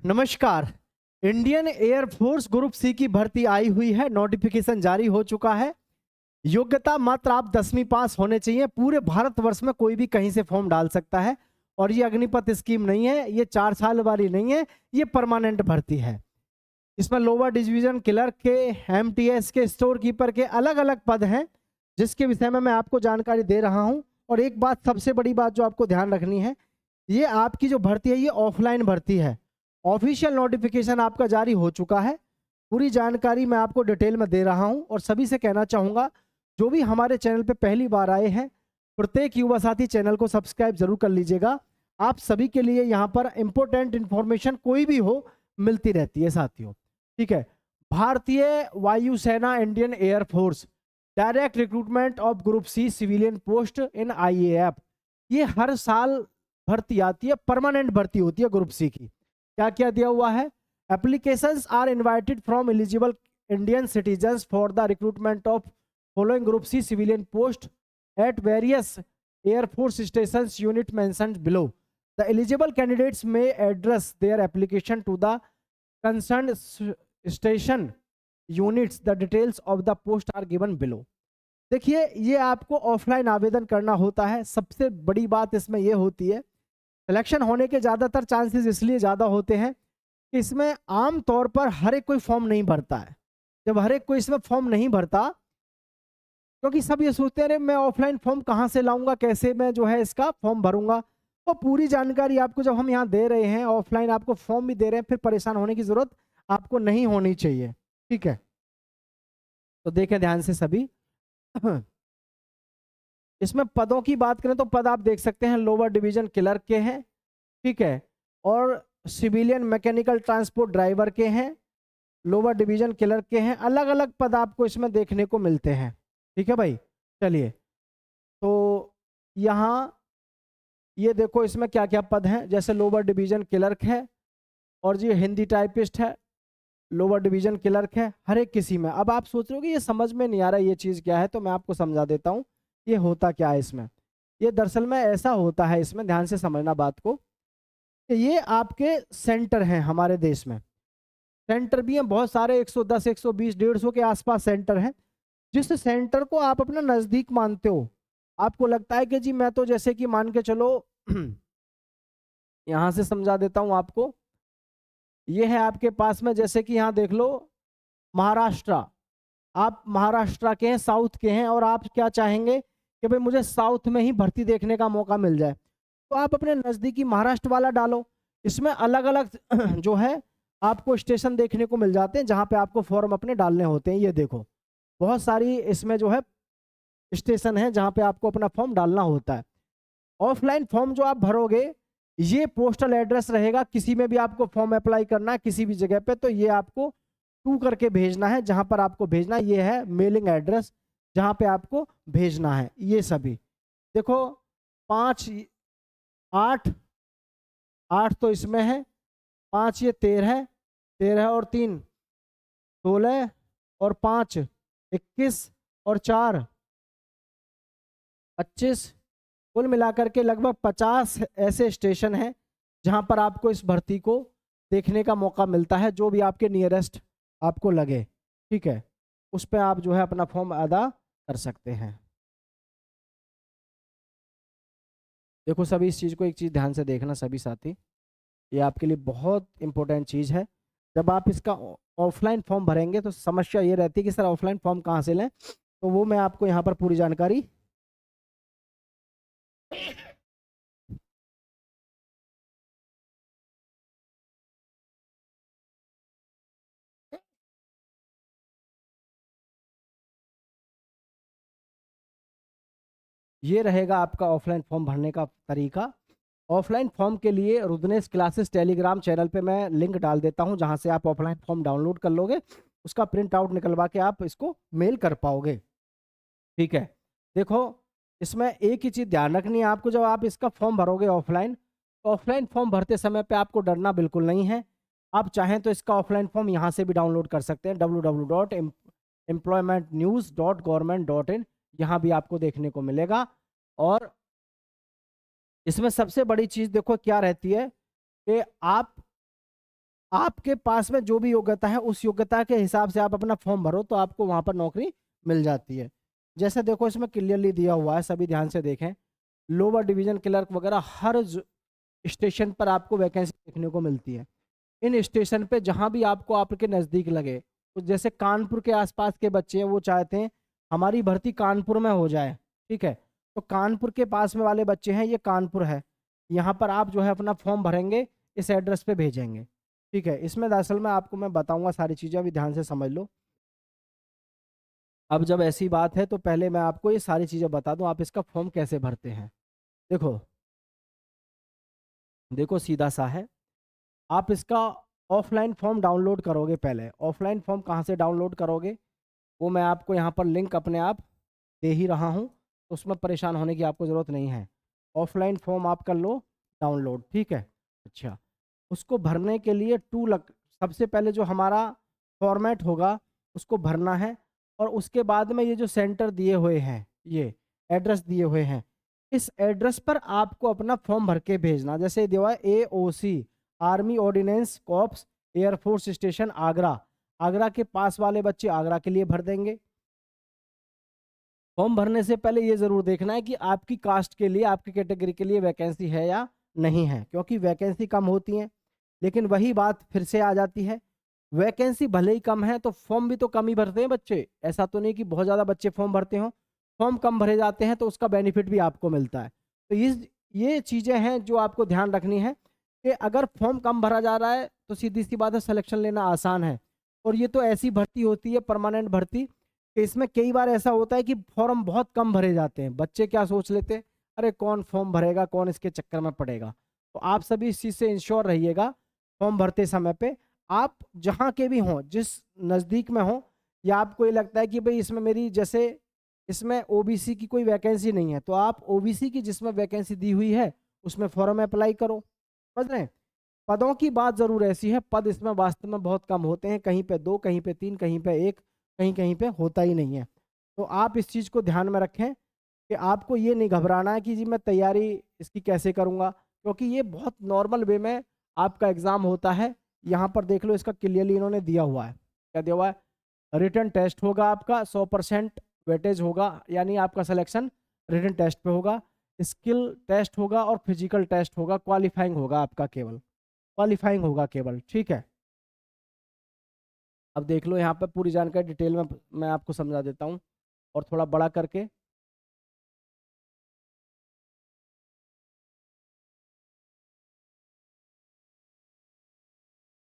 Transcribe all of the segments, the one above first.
नमस्कार। Indian air force group C की भर्ती आई हुई है, नोटिफिकेशन जारी हो चुका है। योग्यता मात्र आप 10वीं पास होने चाहिए। पूरे भारतवर्ष में कोई भी कहीं से फॉर्म डाल सकता है और ये अग्निपथ स्कीम नहीं है, ये 4 साल वाली नहीं है, ये परमानेंट भर्ती है। इसमें लोअर डिवीजन क्लर्क के, एमटीएस के, स्टोर कीपर के अलग अलग पद हैं, जिसके विषय में मैं आपको जानकारी दे रहा हूं। और एक बात, सबसे बड़ी बात जो आपको ध्यान रखनी है, ये आपकी जो भर्ती है ये ऑफलाइन भर्ती है। ऑफिशियल नोटिफिकेशन आपका जारी हो चुका है। पूरी जानकारी मैं आपको डिटेल में दे रहा हूं और सभी से कहना चाहूंगा, जो भी हमारे चैनल पे पहली बार आए हैं, प्रत्येक युवा साथी चैनल को सब्सक्राइब जरूर कर लीजिएगा। आप सभी के लिए यहाँ पर इंपॉर्टेंट इंफॉर्मेशन कोई भी हो मिलती रहती है साथियों। ठीक है। भारतीय वायुसेना Indian air force direct recruitment of group C civilian post in IAF, ये हर साल भर्ती आती है, परमानेंट भर्ती होती है ग्रुप सी की। क्या क्या दिया हुआ है? Applications are invited from eligible Indian citizens for the recruitment of following group C civilian post at various air force station unit mentioned below. The eligible candidates may address their application to the concern station units. The details of the post are given below. देखिए, ये आपको offline आवेदन करना होता है। सबसे बड़ी बात इसमें यह होती है, सिलेक्शन होने के ज़्यादातर चांसेस इसलिए ज़्यादा होते हैं कि इसमें आम तौर पर हर एक कोई फॉर्म नहीं भरता है। जब हर एक कोई इसमें फॉर्म नहीं भरता, क्योंकि सब ये सोचते हैं अरे मैं ऑफलाइन फॉर्म कहाँ से लाऊंगा, कैसे मैं जो है इसका फॉर्म भरूंगा। तो पूरी जानकारी आपको जब हम यहाँ दे रहे हैं, ऑफलाइन आपको फॉर्म भी दे रहे हैं, फिर परेशान होने की जरूरत आपको नहीं होनी चाहिए। ठीक है, तो देखें ध्यान से सभी। इसमें पदों की बात करें तो पद आप देख सकते हैं, लोअर डिवीजन क्लर्क के हैं, ठीक है, और सिविलियन मैकेनिकल ट्रांसपोर्ट ड्राइवर के हैं, लोअर डिवीजन क्लर्क के हैं। अलग अलग पद आपको इसमें देखने को मिलते हैं। ठीक है भाई, चलिए तो यहाँ ये देखो इसमें क्या क्या पद हैं। जैसे लोअर डिवीजन क्लर्क है, और जी हिंदी टाइपिस्ट है, लोअर डिवीजन क्लर्क है, हर एक किसी में। अब आप सोच रहे हो कि ये समझ में नहीं आ रहा ये चीज़ क्या है, तो मैं आपको समझा देता हूँ ये होता क्या है इसमें। ये दरअसल में ऐसा होता है, इसमें ध्यान से समझना बात को, कि ये आपके सेंटर हैं हमारे देश में। सेंटर भी हैं बहुत सारे, 110, 120, 150 के आसपास सेंटर हैं। जिस सेंटर को आप अपना नज़दीक मानते हो, आपको लगता है कि जी मैं तो जैसे कि मान के चलो यहाँ से समझा देता हूँ आपको। ये है आपके पास में, जैसे कि यहाँ देख लो महाराष्ट्र, आप महाराष्ट्र के हैं, साउथ के हैं, और आप क्या चाहेंगे कि भाई मुझे साउथ में ही भर्ती देखने का मौका मिल जाए, तो आप अपने नज़दीकी महाराष्ट्र वाला डालो। इसमें अलग अलग जो है आपको स्टेशन देखने को मिल जाते हैं जहाँ पे आपको फॉर्म अपने डालने होते हैं। ये देखो बहुत सारी इसमें जो है स्टेशन है जहाँ पे आपको अपना फॉर्म डालना होता है। ऑफलाइन फॉर्म जो आप भरोगे, ये पोस्टल एड्रेस रहेगा। किसी में भी आपको फॉर्म अप्लाई करना है किसी भी जगह पे, तो ये आपको टू करके भेजना है। जहां पर आपको भेजना है ये है मेलिंग एड्रेस, जहां पे आपको भेजना है। ये सभी देखो, 5, 8, 8 तो इसमें है, 5 ये 13, 13 और 3 16, और 5 21, और 4 25, कुल मिलाकर के लगभग 50 ऐसे स्टेशन हैं जहां पर आपको इस भर्ती को देखने का मौका मिलता है, जो भी आपके नियरेस्ट आपको लगे। ठीक है, उस पर आप जो है अपना फॉर्म अदा कर सकते हैं। देखो सभी इस चीज़ को, एक चीज़ ध्यान से देखना सभी साथी, ये आपके लिए बहुत इंपॉर्टेंट चीज़ है। जब आप इसका ऑफलाइन फॉर्म भरेंगे तो समस्या ये रहती है कि सर ऑफलाइन फॉर्म कहाँ से लें, तो वो मैं आपको यहाँ पर पूरी जानकारी ये रहेगा आपका ऑफलाइन फॉर्म भरने का तरीका। ऑफलाइन फॉर्म के लिए रुद्रनेश क्लासेस टेलीग्राम चैनल पे मैं लिंक डाल देता हूं, जहां से आप ऑफलाइन फॉर्म डाउनलोड कर लोगे, उसका प्रिंट आउट निकलवा के आप इसको मेल कर पाओगे। ठीक है, देखो इसमें एक ही चीज़ ध्यान रखनी है आपको, जब आप इसका फॉर्म भरोगे ऑफलाइन, तो ऑफलाइन फॉर्म भरते समय पे आपको डरना बिल्कुल नहीं है। आप चाहें तो इसका ऑफलाइन फॉर्म यहाँ से भी डाउनलोड कर सकते हैं, www.employmentnews.government.in, यहाँ भी आपको देखने को मिलेगा। और इसमें सबसे बड़ी चीज़ देखो क्या रहती है कि आप आपके पास में जो भी योग्यता है उस योग्यता के हिसाब से आप अपना फॉर्म भरो तो आपको वहां पर नौकरी मिल जाती है। जैसे देखो इसमें क्लियरली दिया हुआ है, सभी ध्यान से देखें, लोअर डिवीजन क्लर्क वगैरह हर स्टेशन पर आपको वैकेंसी देखने को मिलती है। इन स्टेशन पे जहां भी आपको आपके नज़दीक लगे, तो जैसे कानपुर के आसपास के बच्चे हैं वो चाहते हैं हमारी भर्ती कानपुर में हो जाए, ठीक है, तो कानपुर के पास में वाले बच्चे हैं, ये कानपुर है, यहाँ पर आप जो है अपना फॉर्म भरेंगे, इस एड्रेस पे भेजेंगे, ठीक है। इसमें दरअसल में आपको मैं बताऊंगा सारी चीज़ें, अभी ध्यान से समझ लो। अब जब ऐसी बात है तो पहले मैं आपको ये सारी चीज़ें बता दूं, आप इसका फॉर्म कैसे भरते हैं। देखो देखो सीधा सा है, आप इसका ऑफलाइन फॉर्म डाउनलोड करोगे। पहले ऑफलाइन फॉर्म कहाँ से डाउनलोड करोगे वो मैं आपको यहाँ पर लिंक अपने आप दे ही रहा हूँ, तो उसमें परेशान होने की आपको ज़रूरत नहीं है। ऑफलाइन फॉर्म आप कर लो डाउनलोड, ठीक है। अच्छा, उसको भरने के लिए सबसे पहले जो हमारा फॉर्मेट होगा उसको भरना है, और उसके बाद में ये जो सेंटर दिए हुए हैं, ये एड्रेस दिए हुए हैं, इस एड्रेस पर आपको अपना फॉर्म भर के भेजना। जैसे दिया हुआ है AOC army ordinance corps air force station Agra, Agra के पास वाले बच्चे आगरा के लिए भर देंगे। फॉर्म भरने से पहले ये जरूर देखना है कि आपकी कास्ट के लिए, आपकी कैटेगरी के लिए वैकेंसी है या नहीं है, क्योंकि वैकेंसी कम होती है। लेकिन वही बात फिर से आ जाती है, वैकेंसी भले ही कम है तो फॉर्म भी तो कम ही भरते हैं बच्चे, ऐसा तो नहीं कि बहुत ज़्यादा बच्चे फॉर्म भरते हो। फॉर्म कम भरे जाते हैं तो उसका बेनिफिट भी आपको मिलता है। तो ये चीज़ें हैं जो आपको ध्यान रखनी है कि अगर फॉर्म कम भरा जा रहा है तो सीधी सी बात है सिलेक्शन लेना आसान है। और ये तो ऐसी भर्ती होती है परमानेंट भर्ती कि इसमें कई बार ऐसा होता है कि फॉर्म बहुत कम भरे जाते हैं। बच्चे क्या सोच लेते हैं, अरे कौन फॉर्म भरेगा, कौन इसके चक्कर में पड़ेगा। तो आप सभी इस चीज़ से इंश्योर रहिएगा फॉर्म भरते समय पे, आप जहाँ के भी हों, जिस नज़दीक में हो, या आपको ये लगता है कि भाई इसमें मेरी, जैसे इसमें OBC की कोई वैकेंसी नहीं है, तो आप OBC की जिसमें वैकेंसी दी हुई है उसमें फॉर्म अप्लाई करो। समझ रहे हैं। पदों की बात ज़रूर ऐसी है, पद इसमें वास्तव में बहुत कम होते हैं, कहीं पे 2, कहीं पे 3, कहीं पे 1, कहीं कहीं पे होता ही नहीं है। तो आप इस चीज़ को ध्यान में रखें कि आपको ये नहीं घबराना है कि जी मैं तैयारी इसकी कैसे करूँगा, क्योंकि ये बहुत नॉर्मल वे में आपका एग्ज़ाम होता है। यहाँ पर देख लो, इसका क्लियरली इन्होंने दिया हुआ है, क्या दिया हुआ है, रिटन टेस्ट होगा आपका, 100% वेटेज होगा, यानी आपका सिलेक्शन रिटन टेस्ट पे होगा, स्किल टेस्ट होगा और फिजिकल टेस्ट होगा, क्वालिफाइंग होगा आपका, केवल क्वालिफाइंग होगा केवल, ठीक है। अब देख लो यहाँ पे पूरी जानकारी डिटेल में मैं आपको समझा देता हूँ, और थोड़ा बड़ा करके।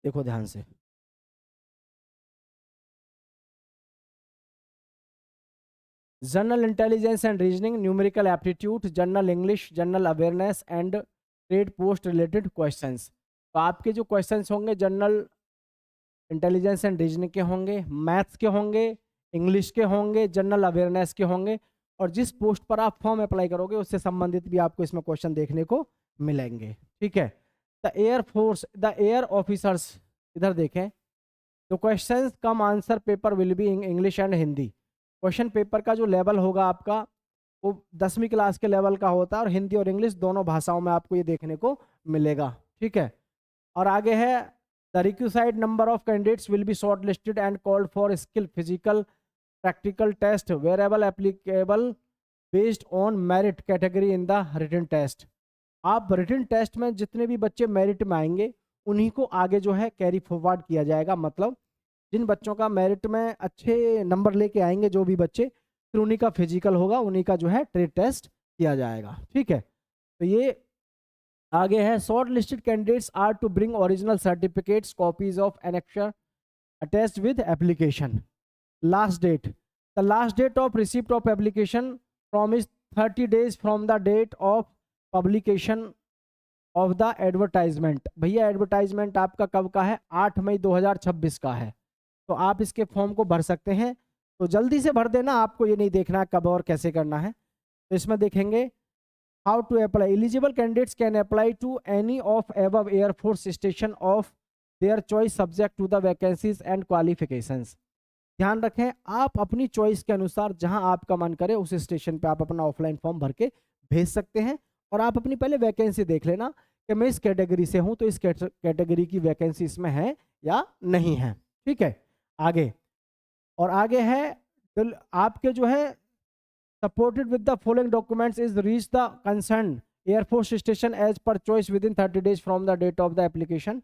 देखो ध्यान से, general intelligence and reasoning, numerical aptitude, general English, general awareness and trade post related questions. तो आपके जो क्वेश्चंस होंगे जनरल इंटेलिजेंस एंड रीजनिंग के होंगे, मैथ्स के होंगे, इंग्लिश के होंगे, जनरल अवेयरनेस के होंगे, और जिस पोस्ट पर आप फॉर्म अप्लाई करोगे उससे संबंधित भी आपको इसमें क्वेश्चन देखने को मिलेंगे, ठीक है। The air force, the air officers, इधर देखें, the questions come answer paper will be in English and Hindi. Question paper का जो लेवल होगा आपका वो 10वीं क्लास के लेवल का होता है, और हिंदी और इंग्लिश दोनों भाषाओं में आपको ये देखने को मिलेगा, ठीक है। और आगे है, the requisite number of candidates will be shortlisted and called for skill physical practical test वेरेबल applicable based on merit category in the written test. आप रिटन टेस्ट में जितने भी बच्चे मेरिट में आएंगे उन्हीं को आगे जो है कैरी फॉरवर्ड किया जाएगा। मतलब जिन बच्चों का मेरिट में अच्छे नंबर लेके आएंगे जो भी बच्चे, फिर उन्हीं का फिजिकल होगा, उन्हीं का जो है ट्रेड टेस्ट किया जाएगा, ठीक है। तो ये आगे है, shortlisted candidates are to bring original certificates copies of annexure attached with application. Last date, the last date of receipt of application from is 30 days from the date of publication of the advertisement. भैया advertisement आपका कब का है, 8 मई 2026 का है। तो आप इसके फॉर्म को भर सकते हैं, तो जल्दी से भर देना, आपको ये नहीं देखना कब और कैसे करना है। तो इसमें देखेंगे how to apply, eligible candidates can apply to any of above air force station of their choice subject to the vacancies and qualifications. ध्यान रखें, आप अपनी चॉइस के अनुसार जहां आपका मन करे उस स्टेशन पे आप अपना ऑफलाइन फॉर्म भर के भेज सकते हैं। और आप अपनी पहले वैकेंसी देख लेना कि मैं इस कैटेगरी से हूं, तो इस कैटेगरी की वैकेंसी इसमें है या नहीं है। ठीक है, आगे और आगे है आपके जो है supported with the following documents is reach the concerned Air Force station as per choice within 30 days from the date of the application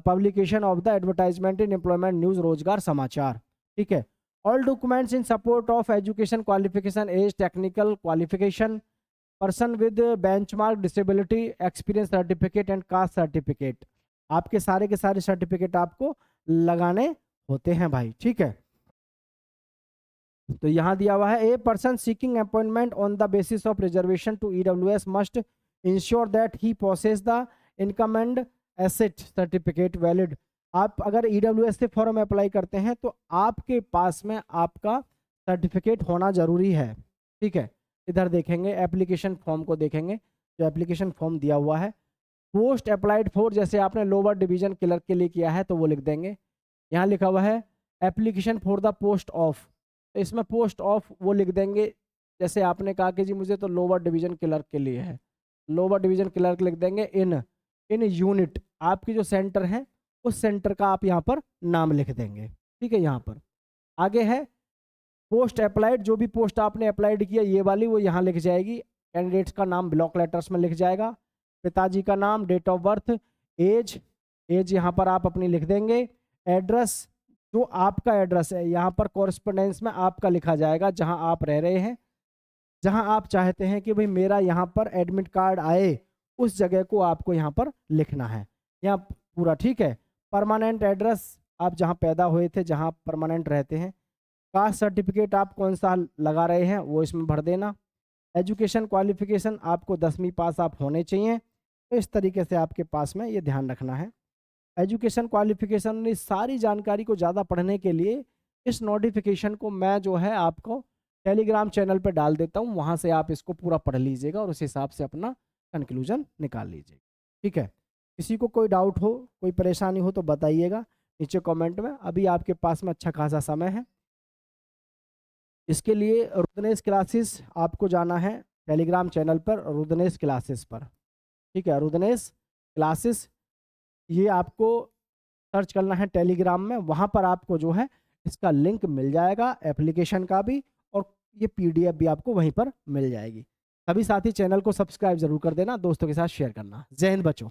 publication of the advertisement in employment news रोजगार समाचार। ठीक है, all documents in support of education qualification age technical qualification person with benchmark disability experience certificate and caste certificate, आपके सारे के सारे certificate आपको लगाने होते हैं भाई। ठीक है, तो यहां दिया हुआ है a person seeking appointment on the basis of reservation to EWS must ensure that he possess the income and asset certificate valid. आप अगर ईडब्ल्यूएस से फॉर्म अप्लाई करते हैं तो आपके पास में आपका सर्टिफिकेट होना जरूरी है। ठीक है, इधर देखेंगे एप्लीकेशन फॉर्म को देखेंगे, जो एप्लीकेशन फॉर्म दिया हुआ है पोस्ट अप्लाइड फॉर, जैसे आपने लोअर डिवीजन क्लर्क के लिए किया है तो वो लिख देंगे। यहाँ लिखा हुआ है application for the post of, तो इसमें पोस्ट ऑफ वो लिख देंगे। जैसे आपने कहा कि जी मुझे तो लोअर डिवीजन क्लर्क के लिए है, लोअर डिवीजन क्लर्क लिख देंगे। इन यूनिट, आपकी जो सेंटर है उस सेंटर का आप यहाँ पर नाम लिख देंगे। ठीक है, यहाँ पर आगे है पोस्ट अप्लाइड, जो भी पोस्ट आपने अप्लाइड किया ये वाली वो यहाँ लिख जाएगी। कैंडिडेट्स का नाम ब्लॉक लेटर्स में लिख जाएगा, पिताजी का नाम, डेट ऑफ बर्थ, एज यहाँ पर आप अपनी लिख देंगे। एड्रेस, जो आपका एड्रेस है यहाँ पर कॉरेस्पोंडेंस में आपका लिखा जाएगा, जहां आप रह रहे हैं, जहां आप चाहते हैं कि भाई मेरा यहाँ पर एडमिट कार्ड आए, उस जगह को आपको यहाँ पर लिखना है यहाँ पूरा। ठीक है, परमानेंट एड्रेस आप जहां पैदा हुए थे, जहां परमानेंट रहते हैं। कास्ट सर्टिफिकेट आप कौन सा लगा रहे हैं वो इसमें भर देना। एजुकेशन क्वालिफिकेशन आपको 10वीं पास आप होने चाहिए, तो इस तरीके से आपके पास में ये ध्यान रखना है। एजुकेशन क्वालिफिकेशन, इस सारी जानकारी को ज़्यादा पढ़ने के लिए इस नोटिफिकेशन को मैं जो है आपको टेलीग्राम चैनल पर डाल देता हूँ, वहाँ से आप इसको पूरा पढ़ लीजिएगा और उस हिसाब से अपना कंक्लूजन निकाल लीजिएगा। ठीक है, किसी को कोई डाउट हो, कोई परेशानी हो तो बताइएगा नीचे कमेंट में। अभी आपके पास में अच्छा खासा समय है। इसके लिए रुद्रनेश क्लासेस आपको जाना है टेलीग्राम चैनल पर, रुद्रनेश क्लासेस पर। ठीक है, रुद्रनेश क्लासेस ये आपको सर्च करना है टेलीग्राम में, वहाँ पर आपको जो है इसका लिंक मिल जाएगा, एप्लीकेशन का भी, और ये पीडीएफ भी आपको वहीं पर मिल जाएगी। सभी साथी चैनल को सब्सक्राइब जरूर कर देना, दोस्तों के साथ शेयर करना। जय हिंद बच्चों।